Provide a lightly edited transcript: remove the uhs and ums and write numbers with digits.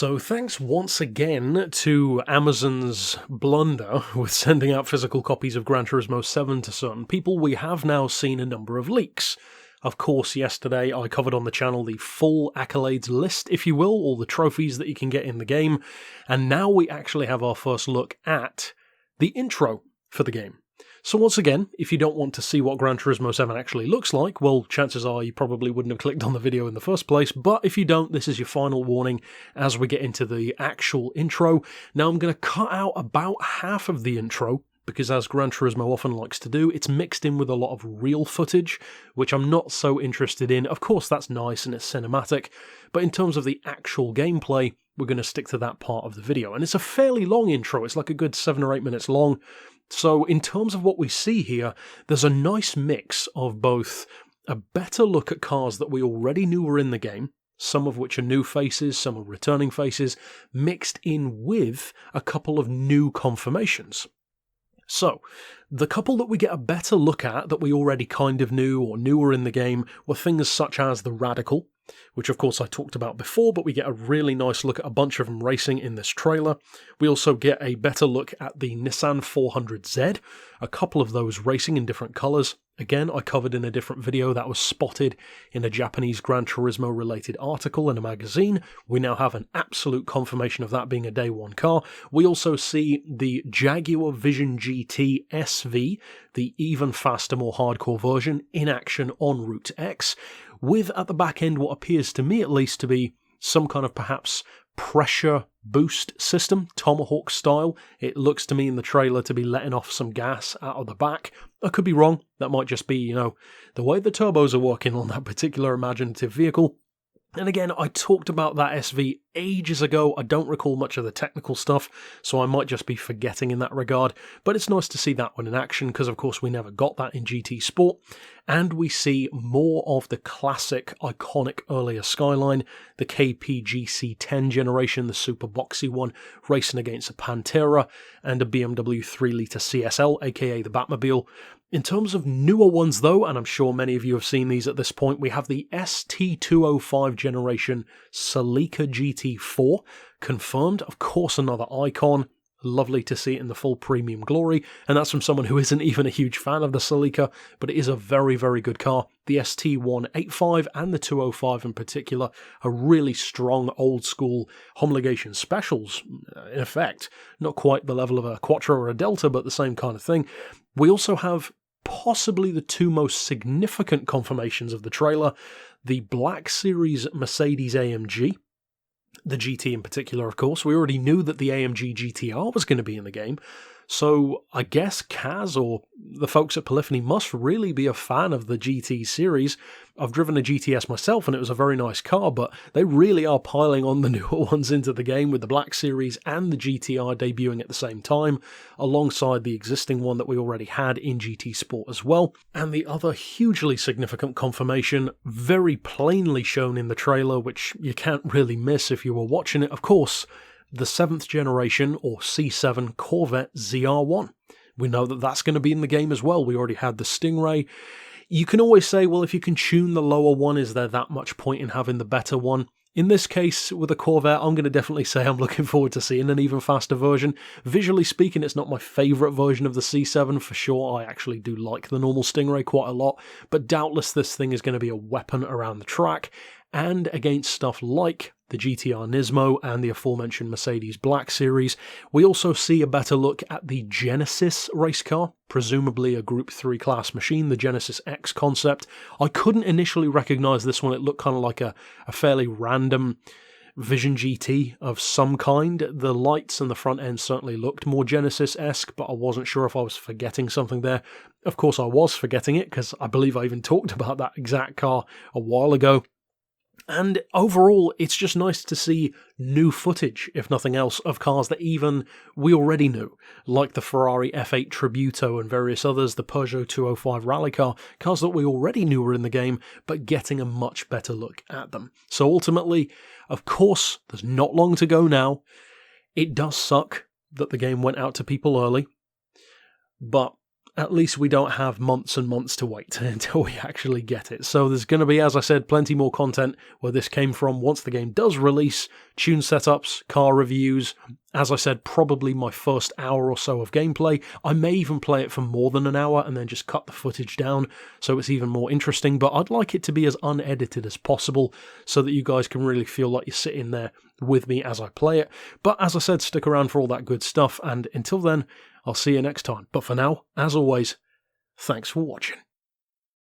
So thanks once again to Amazon's blunder with sending out physical copies of Gran Turismo 7 to certain people, we have now seen a number of leaks. Of course, yesterday I covered on the channel the full accolades list, if you will, all the trophies that you can get in the game, and now we actually have our first look at the intro for the game. So once again, if you don't want to see what Gran Turismo 7 actually looks like, well, chances are you probably wouldn't have clicked on the video in the first place, but if you don't, this is your final warning as we get into the actual intro. Now I'm going to cut out about half of the intro, because as Gran Turismo often likes to do, it's mixed in with a lot of real footage, which I'm not so interested in. Of course, that's nice and it's cinematic, but in terms of the actual gameplay, we're going to stick to that part of the video. And it's a fairly long intro, it's like a good 7 or 8 minutes long. So in terms of what we see here, there's a nice mix of both a better look at cars that we already knew were in the game, some of which are new faces, some are returning faces, mixed in with a couple of new confirmations. So, the couple that we get a better look at that we already kind of knew or knew were in the game were things such as the Radical, which of course I talked about before, but we get a really nice look at a bunch of them racing in this trailer. We also get a better look at the Nissan 400Z, a couple of those racing in different colours. Again, I covered in a different video that was spotted in a Japanese Gran Turismo related article in a magazine. We now have an absolute confirmation of that being a day one car. We also see the Jaguar Vision GT SV, the even faster, more hardcore version, in action en route X, with at the back end what appears to me at least to be some kind of perhaps pressure boost system, Tomahawk style. It looks to me in the trailer to be letting off some gas out of the back. I could be wrong. That might just be, the way the turbos are working on that particular imaginative vehicle. And again, I talked about that SV ages ago. I don't recall much of the technical stuff, so I might just be forgetting in that regard. But it's nice to see that one in action, because of course we never got that in GT Sport. And we see more of the classic, iconic earlier Skyline, the KPGC 10 generation, the super boxy one, racing against a Pantera and a BMW 3-litre CSL, aka the Batmobile. In terms of newer ones though, and I'm sure many of you have seen these at this point, we have the ST205 generation Celica GT4 confirmed. Of course, another icon. Lovely to see it in the full premium glory, and that's from someone who isn't even a huge fan of the Celica, but it is a very, very good car. The ST185 and the 205 in particular are really strong old school homologation specials, in effect. Not quite the level of a Quattro or a Delta, but the same kind of thing. We also have possibly the two most significant confirmations of the trailer, the Black Series Mercedes AMG, the GT in particular, of course. We already knew that the AMG GTR was going to be in the game, so I guess Kaz or the folks at Polyphony must really be a fan of the GT series. I've driven a GTS myself and it was a very nice car, but they really are piling on the newer ones into the game with the Black Series and the GTR debuting at the same time, alongside the existing one that we already had in GT Sport as well. And the other hugely significant confirmation, very plainly shown in the trailer, which you can't really miss if you were watching it, of course, the 7th generation, or C7 Corvette ZR1. We know that that's going to be in the game as well. We already had the Stingray. You can always say, well, if you can tune the lower one, is there that much point in having the better one? In this case, with a Corvette, I'm going to definitely say I'm looking forward to seeing an even faster version. Visually speaking, it's not my favourite version of the C7 for sure. I actually do like the normal Stingray quite a lot, but doubtless this thing is going to be a weapon around the track, and against stuff like the GTR Nismo and the aforementioned Mercedes Black Series. We also see a better look at the Genesis race car, presumably a Group 3 class machine, the Genesis X concept. I couldn't initially recognise this one. It looked kind of like a fairly random Vision GT of some kind. The lights and the front end certainly looked more Genesis-esque, but I wasn't sure if I was forgetting something there. Of course I was forgetting it, because I believe I even talked about that exact car a while ago. And overall, it's just nice to see new footage, if nothing else, of cars that even we already knew, like the Ferrari F8 Tributo and various others, the Peugeot 205 rally car, cars that we already knew were in the game, but getting a much better look at them. So ultimately, of course, there's not long to go now. It does suck that the game went out to people early, but at least we don't have months and months to wait until we actually get it. So there's going to be, as I said, plenty more content where this came from once the game does release, tune setups, car reviews. As I said, probably my first hour or so of gameplay. I may even play it for more than an hour and then just cut the footage down so it's even more interesting, but I'd like it to be as unedited as possible so that you guys can really feel like you're sitting there with me as I play it. But as I said, stick around for all that good stuff, and until then, I'll see you next time. But for now, as always, thanks for watching.